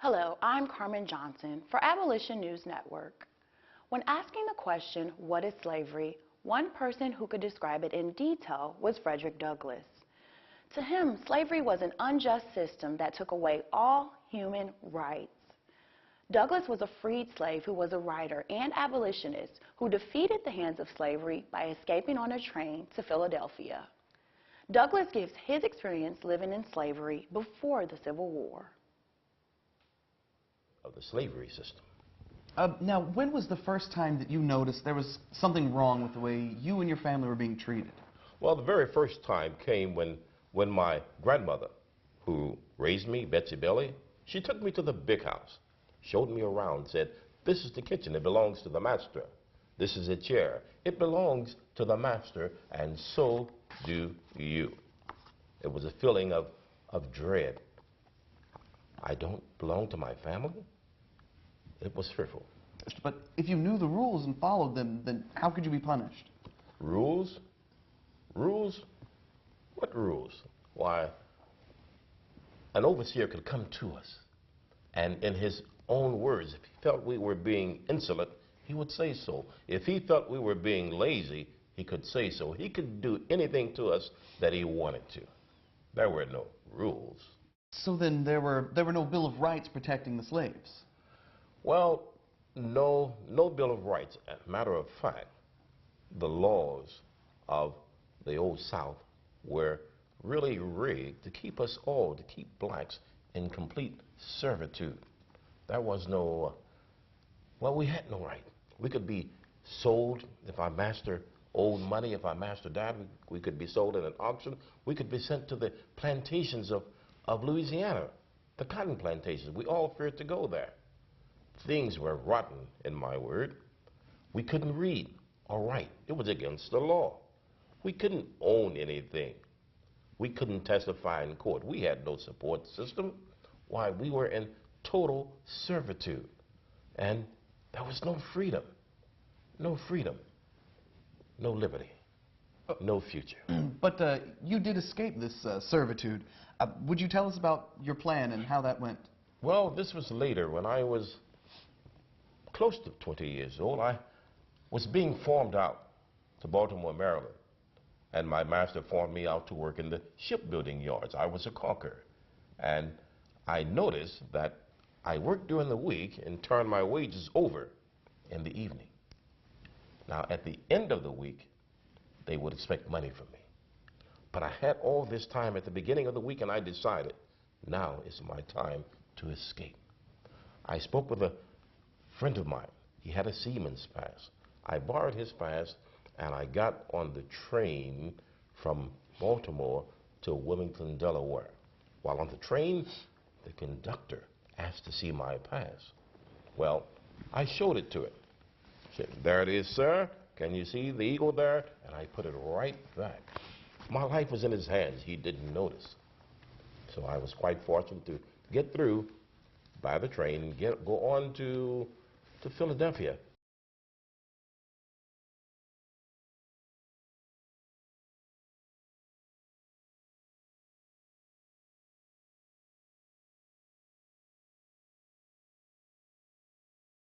Hello, I'm Carmen Johnson for Abolition News Network. When asking the question, what is slavery, one person who could describe it in detail was Frederick Douglass. To him, slavery was an unjust system that took away all human rights. Douglass was a freed slave who was a writer and abolitionist who defeated the hands of slavery by escaping on a train to Philadelphia. Douglass gives his experience living in slavery before the Civil War. Of the slavery system. Now, when was the first time that you noticed there was something wrong with the way you and your family were being treated? Well, the very first time came when my grandmother, who raised me, Betsy Belly, she took me to the big house, showed me around, said, "This is the kitchen, it belongs to the master. This is a chair, it belongs to the master, and so do you." It was a feeling of dread. I don't belong to my family? It was fearful. But if you knew the rules and followed them, then how could you be punished? Rules? Rules? What rules? Why, an overseer could come to us, and in his own words, if he felt we were being insolent, he would say so. If he felt we were being lazy, he could say so. He could do anything to us that he wanted to. There were no rules. So then there were no Bill of Rights protecting the slaves? Well, no Bill of Rights. As a matter of fact, the laws of the Old South were really rigged to keep us all, to keep blacks in complete servitude. There was no, well, we had no right. We could be sold if our master owed money, if our master died, we could be sold in an auction. We could be sent to the plantations of Louisiana, the cotton plantations. We all feared to go there. Things were rotten, in my word. We couldn't read or write. It was against the law. We couldn't own anything. We couldn't testify in court. We had no support system. Why, we were in total servitude. And there was no freedom. No freedom. No liberty. No future. But you did escape this servitude. Would you tell us about your plan and how that went? Well, this was later when I was close to 20 years old. I was being farmed out to Baltimore, Maryland, and my master farmed me out to work in the shipbuilding yards. I was a caulker, and I noticed that I worked during the week and turned my wages over in the evening. Now, at the end of the week, they would expect money from me. But I had all this time at the beginning of the week, and I decided, now is my time to escape. I spoke with a friend of mine. He had a seaman's pass. I borrowed his pass, and I got on the train from Baltimore to Wilmington, Delaware. While on the train, the conductor asked to see my pass. Well, I showed it to him. Said, "There it is, sir. Can you see the eagle there?" And I put it right back. My life was in his hands. He didn't notice. So I was quite fortunate to get through by the train and go on to Philadelphia.